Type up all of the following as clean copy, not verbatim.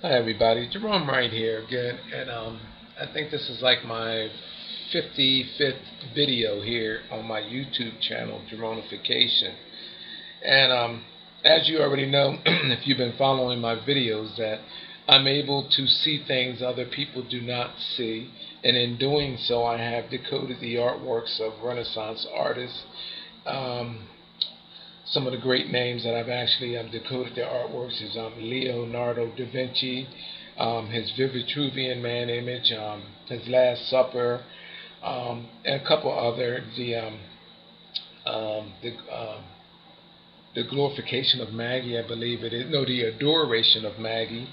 Hi everybody, Jerome Wright here again, and I think this is like my 55th video here on my YouTube channel, Geroneification. And as you already know, if you've been following my videos, that I'm able to see things other people do not see, and in doing so, I have decoded the artworks of Renaissance artists. Some of the great names that I've actually decoded their artworks is Leonardo da Vinci, his Vitruvian Man image, his Last Supper, and a couple other, the glorification of Maggie, I believe it is, no, the adoration of Maggie.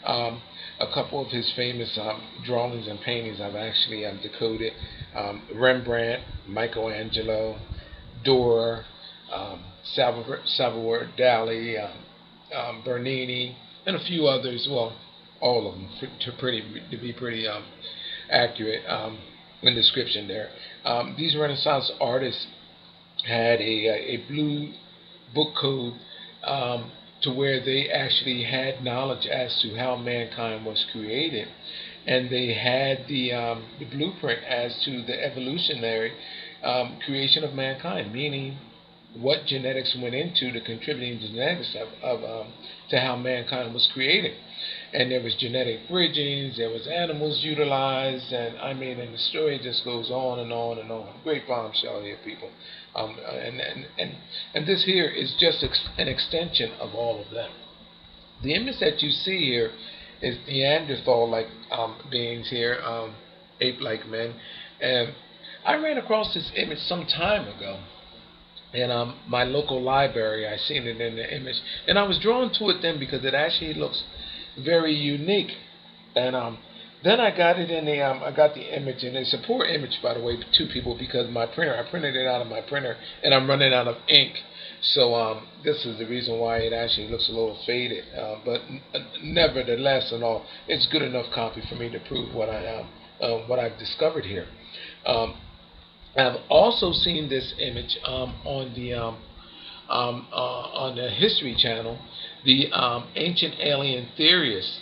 A couple of his famous drawings and paintings I've actually decoded. Rembrandt, Michelangelo, Durer, Salvador Dali, Bernini, and a few others. Well, all of them to be pretty accurate in description there. These Renaissance artists had a blue book code to where they actually had knowledge as to how mankind was created, and they had the blueprint as to the evolutionary creation of mankind, meaning what genetics went into the contributing genetics to how mankind was created. And there was genetic bridgings, there was animals utilized, and and the story just goes on and on and on. Great bombshell here, people. And this here is just an extension of all of that. The image that you see here is Neanderthal-like beings here, ape-like men, and I ran across this image some time ago in my local library. I seen it in the image, and I was drawn to it then because it actually looks very unique. And then I got it in the I got the image, and it's a poor image, by the way, to people, because I printed it out of my printer, and I'm running out of ink. So this is the reason why it actually looks a little faded. But nevertheless, and all, it's good enough copy for me to prove what I've discovered here. I've also seen this image on the History Channel, the ancient alien theorists.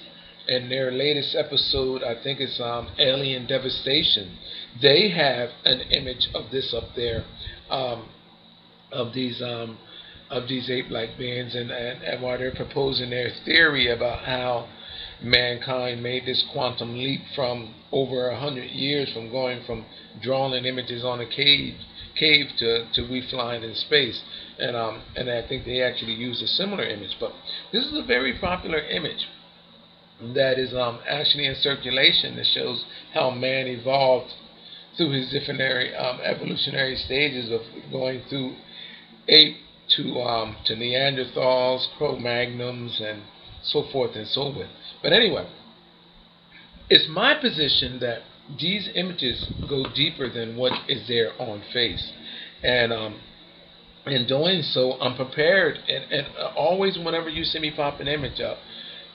In their latest episode, I think it's Alien Devastation, they have an image of this up there, of these ape-like beings, and while they're proposing their theory about how mankind made this quantum leap from over 100 years, from going from drawing images on a cave to we flying in space, and I think they actually used a similar image. But this is a very popular image that is actually in circulation, that shows how man evolved through his different evolutionary stages of going through ape to Neanderthals, Cro-Magnons, and so forth and so on. But anyway, it's my position that these images go deeper than what is there on face, and in doing so, I'm prepared. And always, whenever you see me pop an image up,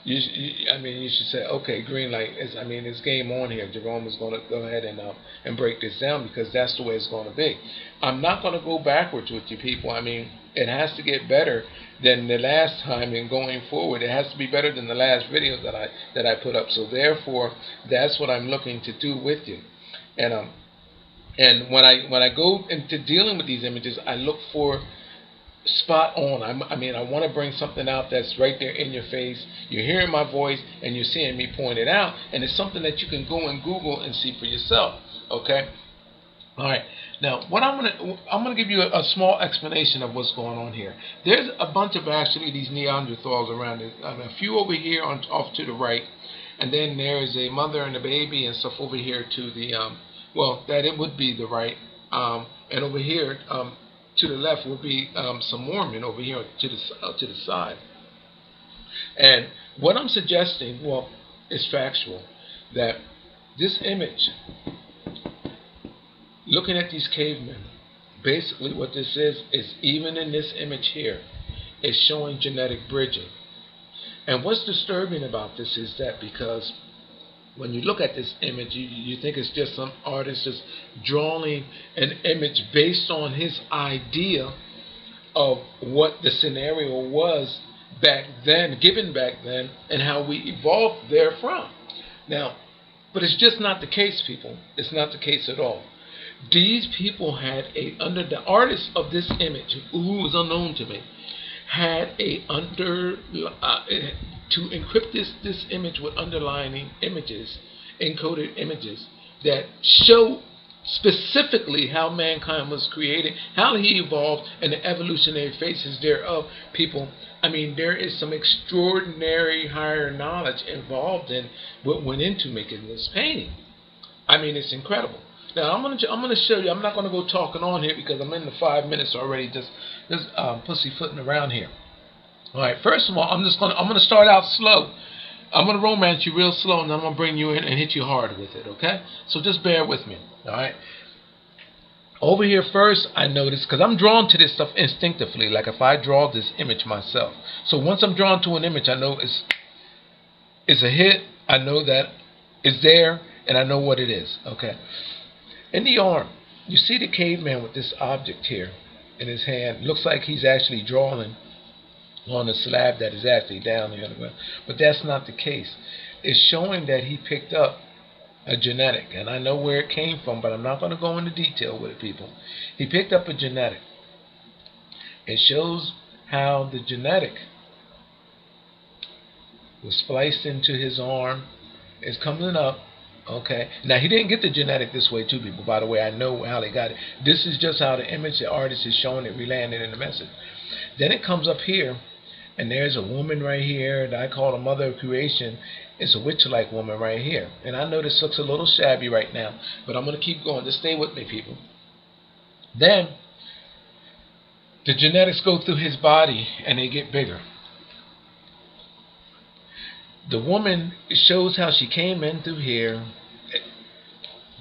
you should say, okay, green light. It's game on here. Jerome is going to go ahead and break this down, because that's the way it's going to be. I'm not going to go backwards with you people. It has to get better than the last time, and going forward, it has to be better than the last video that I put up. So therefore, that's what I'm looking to do with you. And when I go into dealing with these images, I look for spot on. I want to bring something out that's right there in your face. You're hearing my voice and you're seeing me point it out, and it's something that you can go and Google and see for yourself. Okay. All right. Now, what I'm gonna give you a small explanation of what's going on here. There's a bunch of actually these Neanderthals around. A few over here off to the right, and then there's a mother and a baby and stuff over here to the that it would be the right, and over here to the left would be some Mormon over here to the side. And what I'm suggesting, is factual, that this image, looking at these cavemen, basically what this is even in this image here, is showing genetic bridging. And what's disturbing about this is that, because when you look at this image, you think it's just some artist just drawing an image based on his idea of what the scenario was back then, given back then, and how we evolved therefrom. Now, but it's just not the case, people. It's not the case at all. These people had under the artist of this image, who was unknown to me, had to encrypt this image with underlying images, encoded images that show specifically how mankind was created, how he evolved, and the evolutionary phases thereof. People, I mean, there is some extraordinary higher knowledge involved in what went into making this painting. I mean, it's incredible. Now I'm gonna show you. I'm not gonna go talking on here because I'm in the 5 minutes already, just pussyfooting around here. All right. First of all, I'm gonna start out slow. I'm gonna romance you real slow, and then I'm gonna bring you in and hit you hard with it. Okay? So just bear with me. All right. Over here first, I notice, because I'm drawn to this stuff instinctively, like if I draw this image myself. So once I'm drawn to an image, I know it's a hit. I know that it's there, and I know what it is. Okay. In the arm, you see the caveman with this object here in his hand. Looks like he's actually drawing on the slab that is actually down here on the ground. But that's not the case. It's showing that he picked up a genetic. And I know where it came from, but I'm not going to go into detail with it, people. He picked up a genetic. It shows how the genetic was spliced into his arm. It's coming up. Okay. Now, he didn't get the genetic this way, too, people. By the way, I know how they got it. This is just how the image the artist is showing it, relaying it in the message. Then it comes up here, and there's a woman right here that I call the mother of creation. It's a witch-like woman right here. And I know this looks a little shabby right now, but I'm going to keep going. Just stay with me, people. Then, the genetics go through his body, and they get bigger. The woman shows how she came in through here.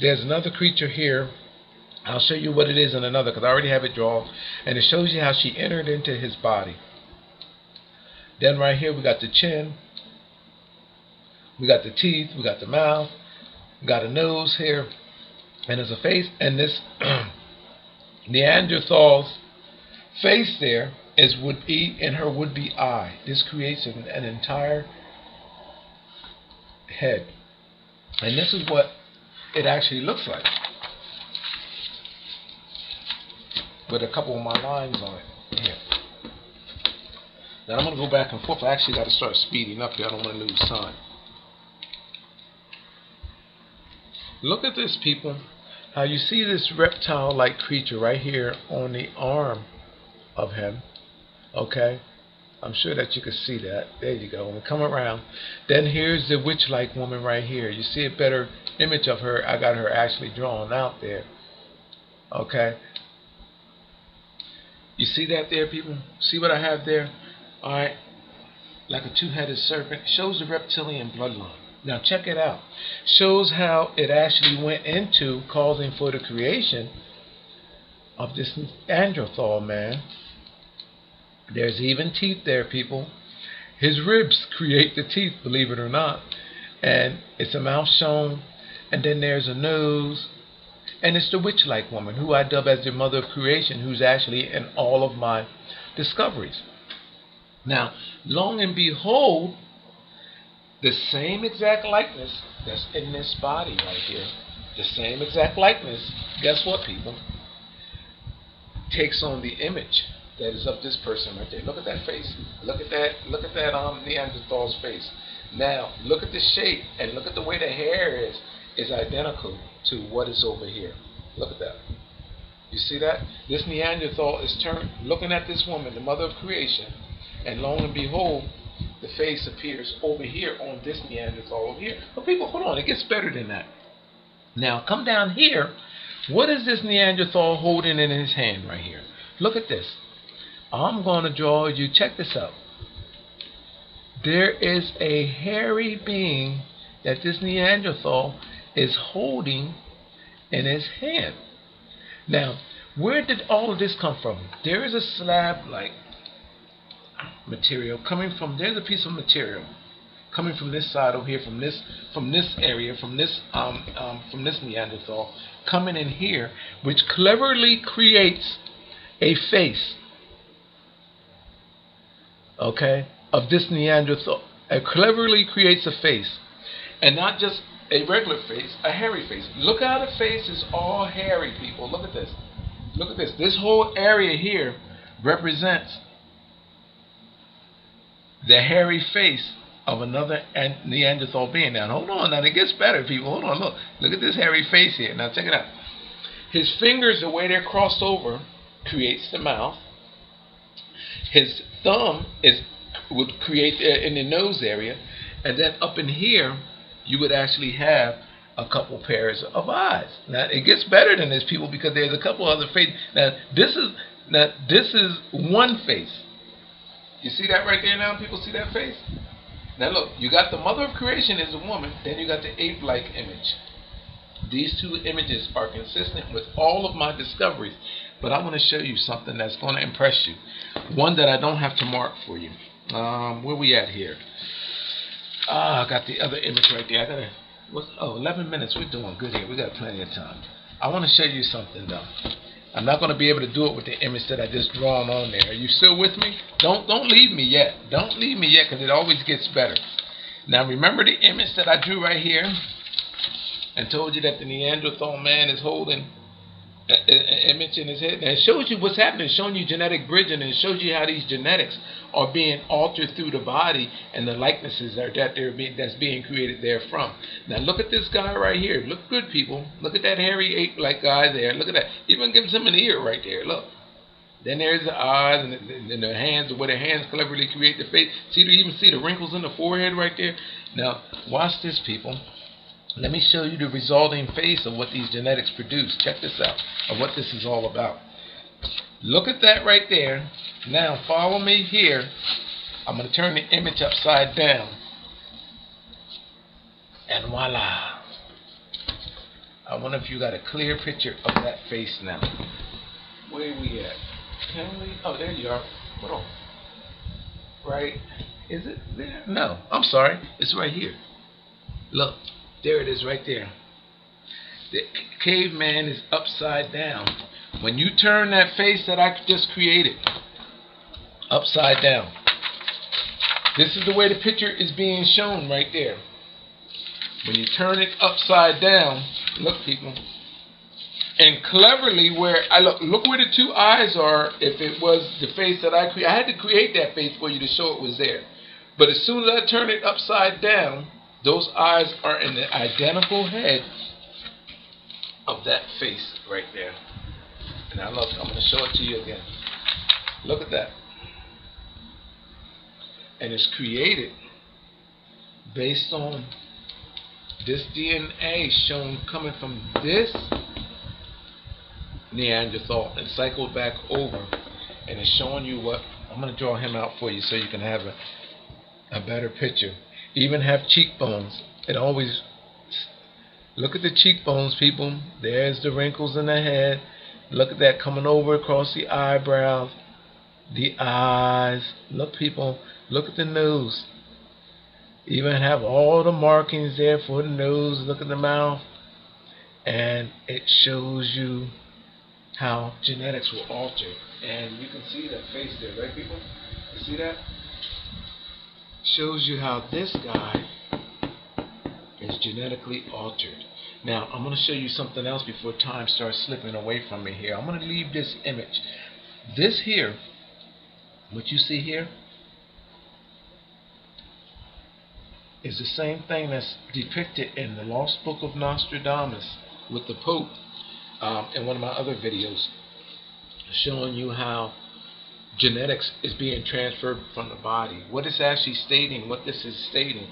There's another creature here. I'll show you what it is in another because I already have it drawn. And it shows you how she entered into his body. Then right here we got the chin. We got the teeth. We got the mouth. We got a nose here. And there's a face. And this Neanderthal's face there is would be in her would-be eye. This creates an entire head, and this is what it actually looks like with a couple of my lines on it here. Now I'm going to go back and forth. I actually got to start speeding up here. I don't want to lose time. Look at this, people. How you see this reptile-like creature right here on the arm of him. Okay, I'm sure that you can see that. There you go. When we come around, then here's the witch-like woman right here. You see a better image of her. I got her actually drawn out there. Okay. You see that there, people? See what I have there? All right. Like a two-headed serpent. Shows the reptilian bloodline. Now check it out. Shows how it actually went into causing for the creation of this Neanderthal man. There's even teeth there, people. His ribs create the teeth, believe it or not. And it's a mouth shown. And then there's a nose. And it's the witch-like woman, who I dub as the mother of creation, who's actually in all of my discoveries. Now, long and behold, the same exact likeness that's in this body right here, the same exact likeness, guess what, people? Takes on the image that is of this person right there. Look at that face. Look at that Neanderthal's face. Now, look at the shape and look at the way the hair is identical to what is over here. Look at that. You see that? This Neanderthal is turned, looking at this woman, the mother of creation, and lo and behold, the face appears over here on this Neanderthal over here. But people, hold on, it gets better than that. Now, come down here. What is this Neanderthal holding in his hand right here? Look at this. I'm going to draw you, check this out. There is a hairy being that this Neanderthal is holding in his hand. Now, where did all of this come from? There is a slab-like material coming from, there's a piece of material coming from this side over here, from this area, from this Neanderthal, coming in here, which cleverly creates a face. Okay, of this Neanderthal. It cleverly creates a face, and not just a regular face, a hairy face. Look how the face is all hairy, people. Look at this. Look at this. This whole area here represents the hairy face of another Neanderthal being. Now, hold on. Now, it gets better, people. Hold on. Look. Look at this hairy face here. Now, check it out. His fingers, the way they're crossed over, creates the mouth. His thumb would create in the nose area. And then up in here, you would actually have a couple pairs of eyes. Now, it gets better than this, people, because there's a couple other faces. Now, this is one face. You see that right there now? People see that face? Now, look, you got the mother of creation is a woman, then you got the ape-like image. These two images are consistent with all of my discoveries, but I want to show you something that's going to impress you. One that I don't have to mark for you. Where we at here? I got the other image right there. 11 minutes. We're doing good here. We got plenty of time. I want to show you something, though. I'm not going to be able to do it with the image that I just drawn on there. Are you still with me? Don't leave me yet. Don't leave me yet, because it always gets better. Now, remember the image that I drew right here and told you that the Neanderthal man is holding an image in his head? And it shows you what's happening. It's showing you genetic bridging, and it shows you how these genetics are being altered through the body, and the likenesses that's being created therefrom. Now look at this guy right here. Look good, people. Look at that hairy ape-like guy there. Look at that. Even gives him an ear right there. Look. Then there's the eyes and the hands, where the hands cleverly create the face. See, you even see the wrinkles in the forehead right there. Now watch this, people. Let me show you the resulting face of what these genetics produce. Check this out, of what this is all about. Look at that right there. Now follow me here. I'm going to turn the image upside down. And voila. I wonder if you got a clear picture of that face now. Where are we at? Can we? Oh, there you are. Hold on. Right. Is it there? No. I'm sorry. It's right here. Look. There it is right there. The caveman is upside down. When you turn that face that I just created upside down, this is the way the picture is being shown right there. When you turn it upside down, look, people, and cleverly where look where the two eyes are. If it was the face that I created, I had to create that face for you to show it was there. But as soon as I turn it upside down, those eyes are in the identical head of that face right there. Now look, I'm going to show it to you again. Look at that. And it's created based on this DNA shown coming from this Neanderthal and cycled back over. And it's showing you what, I'm going to draw him out for you so you can have a better picture. Even have cheekbones. It always, look at the cheekbones, people. There's the wrinkles in the head. Look at that coming over across the eyebrows, the eyes. Look, people, look at the nose. Even have all the markings there for the nose. Look at the mouth. And it shows you how genetics will alter. And you can see that face there, right, people? You see that? Shows you how this guy is genetically altered. Now, I'm going to show you something else before time starts slipping away from me here. I'm going to leave this image. This here, what you see here, is the same thing that's depicted in the Lost Book of Nostradamus with the Pope in one of my other videos, showing you how genetics is being transferred from the body. What it's actually stating, what this is stating,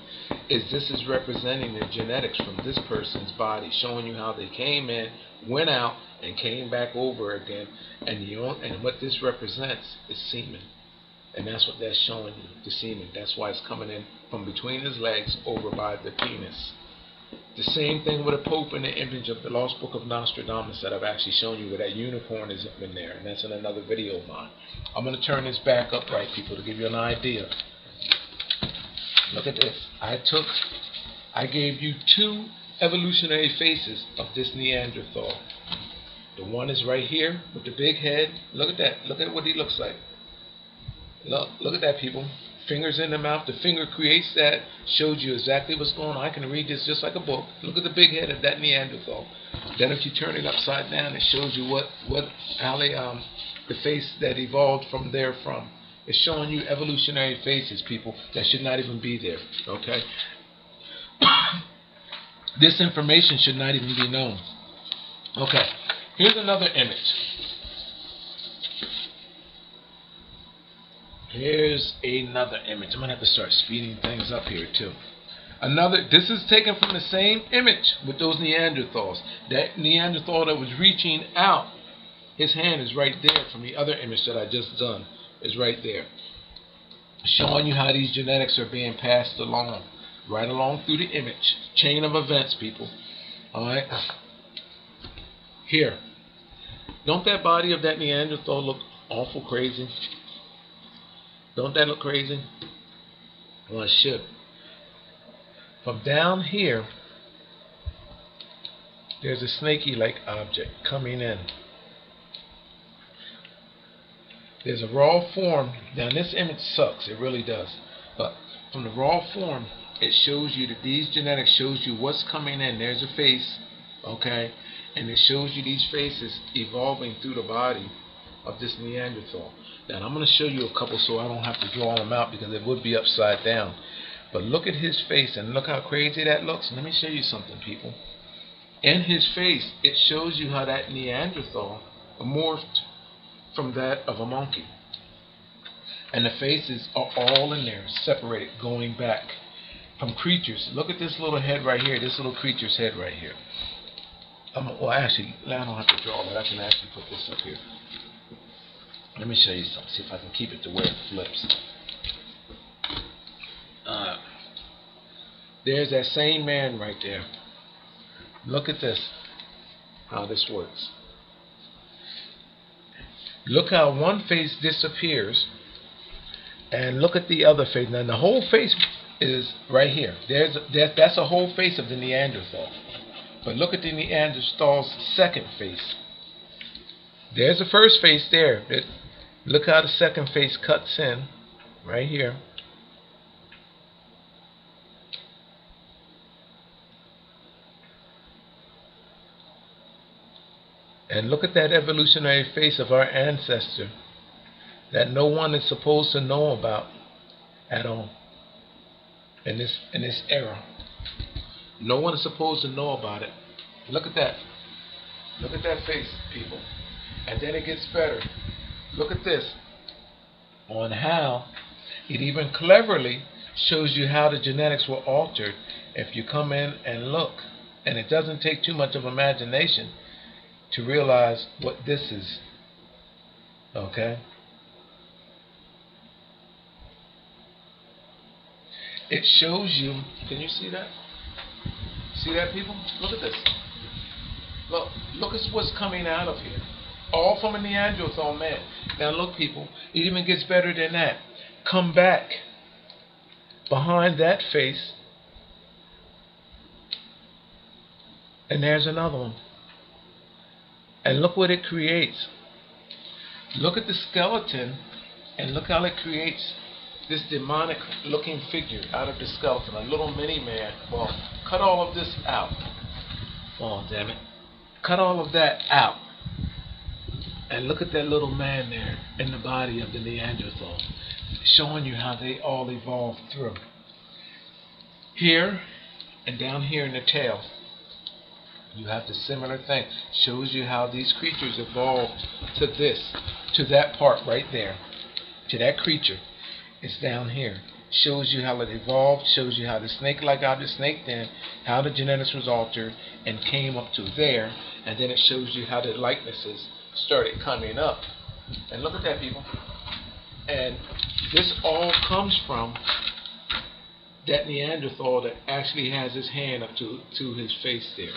is this is representing the genetics from this person's body, showing you how they came in, went out, and came back over again. And what this represents is semen. And that's what that's showing you, the semen. That's why it's coming in from between his legs over by the penis. The same thing with a Pope in the image of the Lost Book of Nostradamus that I've actually shown you, where that unicorn is up in there, and that's in another video of mine. I'm going to turn this back up, right, people, to give you an idea. Look at this. I gave you two evolutionary faces of this Neanderthal. The one is right here with the big head. Look at that. Look at what he looks like. Look at that, people. Fingers in the mouth. The finger creates that, shows you exactly what's going on. I can read this just like a book. Look at the big head of that Neanderthal. Then if you turn it upside down, it shows you how they the face that evolved from there from. It's showing you evolutionary faces, people, that should not even be there. Okay? This information should not even be known. Okay. Here's another image. Here's another image. I'm going to have to start speeding things up here too. This is taken from the same image with those Neanderthals. That Neanderthal that was reaching out, his hand is right there from the other image that I just done. Is right there. Showing you how these genetics are being passed along. Right along through the image. Chain of events, people. Alright. Here. Don't that body of that Neanderthal look awful crazy? Don't that look crazy? Well, it should. From down here, there's a snaky-like object coming in. There's a raw form. Now, this image sucks. It really does. But from the raw form, it shows you that these genetics shows you what's coming in. There's a face, okay? And it shows you these faces evolving through the body of this Neanderthal. Now, I'm going to show you a couple so I don't have to draw them out because it would be upside down. But look at his face and look how crazy that looks. Let me show you something, people. In his face, it shows you how that Neanderthal morphed from that of a monkey. And the faces are all in there, separated, going back from creatures. Look at this little head right here, this little creature's head right here. Well, actually, I don't have to draw that. I can actually put this up here. Let me show you something, see if I can keep it to where it flips. There's that same man right there. Look at this, how this works. Look how one face disappears, and look at the other face. Now the whole face is right here. That's a whole face of the Neanderthal. But look at the Neanderthal's second face. There's the first face there. Look how the second face cuts in, right here. And look at that evolutionary face of our ancestor that no one is supposed to know about at all in this era. No one is supposed to know about it. Look at that. Look at that face, people. And then it gets better. Look at this. On how it even cleverly shows you how the genetics were altered if you come in and look. And it doesn't take too much of imagination to realize what this is. Okay? It shows you, can you see that? See that, people? Look at this. Look at what's coming out of here. All from a Neanderthal man. Now look, people, it even gets better than that. Come back behind that face, and there's another one. And look what it creates. Look at the skeleton, and look how it creates this demonic looking figure out of the skeleton, a little mini man. Well, cut all of this out. Oh, damn it. Cut all of that out. And look at that little man there in the body of the Neanderthal, showing you how they all evolved through. Here and down here in the tail, you have the similar thing. Shows you how these creatures evolved to this, to that part right there, to that creature. It's down here. Shows you how it evolved, shows you how the snake-like object snaked in, how the genetics was altered and came up to there, and then it shows you how the likenesses started coming up. And look at that, people. And this all comes from that Neanderthal that actually has his hand up to his face there.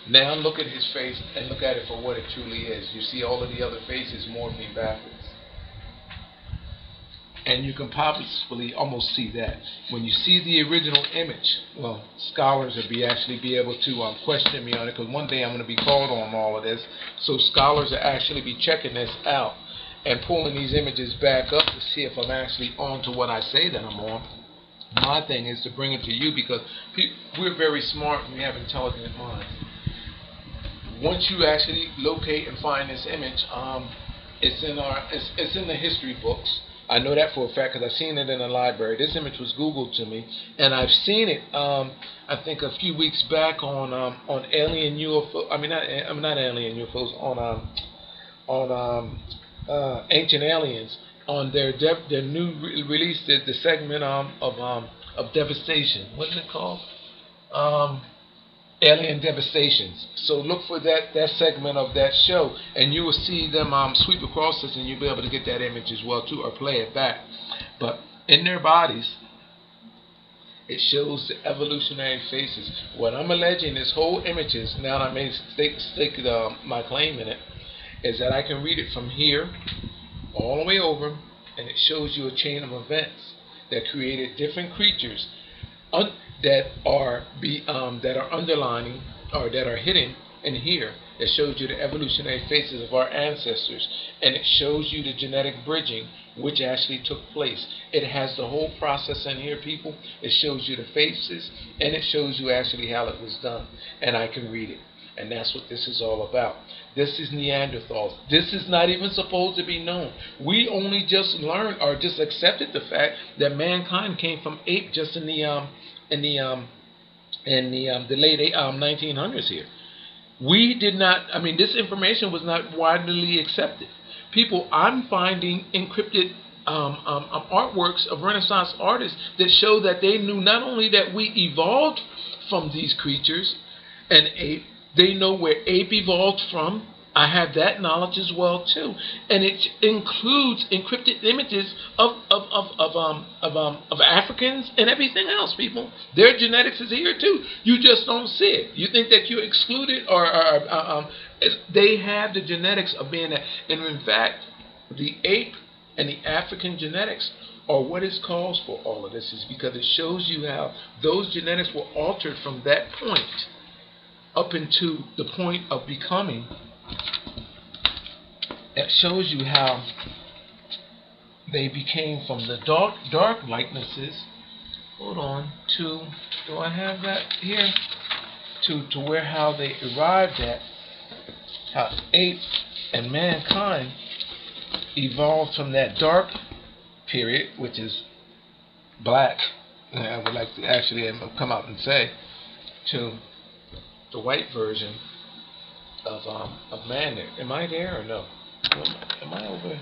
Now look at his face and look at it for what it truly is. You see all of the other faces morphing backwards. And you can possibly almost see that. When you see the original image, well, scholars will actually be able to question me on it, because one day I'm going to be called on all of this. So scholars will actually be checking this out and pulling these images back up to see if I'm actually on to what I say that I'm on. My thing is to bring it to you because we're very smart and we have intelligent minds. Once you actually locate and find this image, it's in the history books. I know that for a fact because I've seen it in the library. This image was Googled to me, and I've seen it. I think a few weeks back on alien UFO. Not alien UFOs. On Ancient Aliens. On their new release, the segment of Devastation. What's it called? Alien Devastations. So look for that segment of that show, and you will see them sweep across this, and you'll be able to get that image as well too, or play it back. But in their bodies, it shows the evolutionary phases. What I'm alleging, this whole images, now I may stake my claim in it, is that I can read it from here all the way over, and it shows you a chain of events that created different creatures that are underlining or that are hidden in here. It shows you the evolutionary phases of our ancestors, and it shows you the genetic bridging which actually took place. It has the whole process in here, people. It shows you the faces, and it shows you actually how it was done, and I can read it. And that's what this is all about. This is Neanderthals. This is not even supposed to be known. We only just learned or just accepted the fact that mankind came from ape just in the late 1900s here. We did not. This information was not widely accepted. People, I'm finding encrypted artworks of Renaissance artists that show that they knew not only that we evolved from these creatures, and ape. They know where ape evolved from. I have that knowledge as well too, and it includes encrypted images of Africans and everything else. People, their genetics is here too. You just don't see it. You think that you're excluded, or they have the genetics of being that. And in fact, the ape and the African genetics are what is cause for all of this, is because it shows you how those genetics were altered from that point up into the point of becoming. It shows you how they became from the dark likenesses. Hold on, do I have that here? To where how they arrived at how ape and mankind evolved from that dark period, which is black. And I would like to actually come out and say, to the white version of man. Am I there or no? Am I over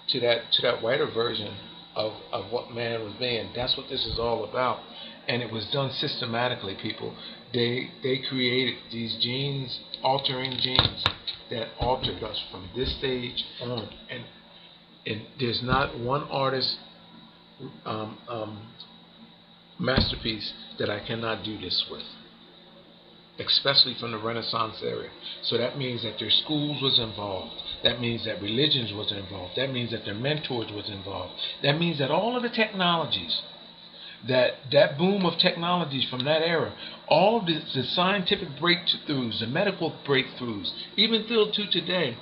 to that whiter version of what man was being? That's what this is all about, and it was done systematically. People, they created these genes, altering genes that altered us from this stage on, and there's not one artist masterpiece that I cannot do this with, especially from the Renaissance era. So that means that their schools was involved. That means that religions was involved. That means that their mentors was involved. That means that all of the technologies, that boom of technologies from that era, all of the scientific breakthroughs, the medical breakthroughs, even till to today,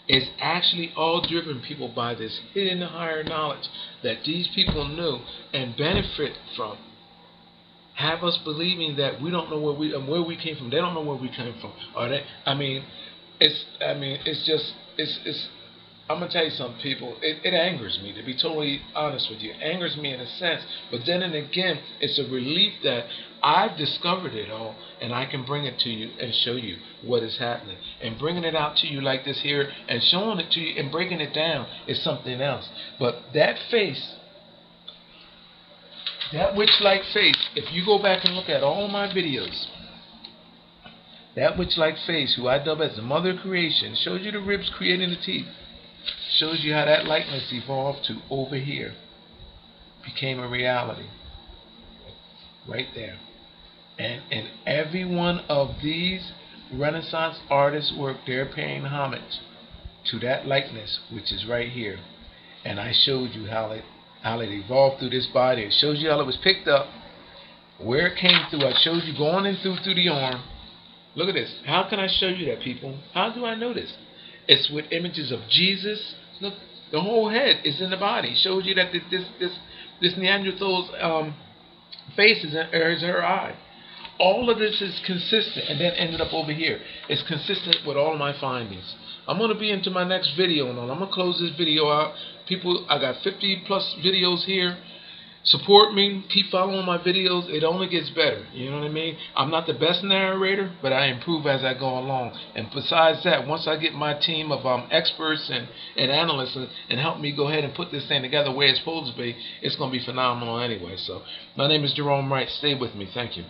is actually all driven, people, by this hidden higher knowledge that these people knew and benefit from. Have us believing that we don't know where we came from. They don't know where we came from. Or they, it's I'm gonna tell you something, people. It angers me, to be totally honest with you. It angers me in a sense, but then and again, it's a relief that I've discovered it all, and I can bring it to you and show you what is happening. And bringing it out to you like this here, and showing it to you and breaking it down is something else. But that face, that witch-like face, if you go back and look at all of my videos, that witch-like face, who I dub as the mother of creation, shows you the ribs creating the teeth, shows you how that likeness evolved to over here, became a reality, right there. And in every one of these Renaissance artists' work, they're paying homage to that likeness, which is right here. And I showed you how it evolved through this body. It shows you how it was picked up, where it came through. I showed you going in through the arm. Look at this. How can I show you that, people? How do I know this? It's with images of Jesus. Look, the whole head is in the body. It shows you that this Neanderthal's face is her eye. All of this is consistent, and then ended up over here. It's consistent with all my findings. I'm going to be into my next video, and I'm going to close this video out. People, I got 50 plus videos here. Support me. Keep following my videos. It only gets better. You know what I mean? I'm not the best narrator, but I improve as I go along. And besides that, once I get my team of experts and analysts and help me go ahead and put this thing together where it's supposed to be, it's going to be phenomenal anyway. So, my name is Jerome Wright. Stay with me. Thank you.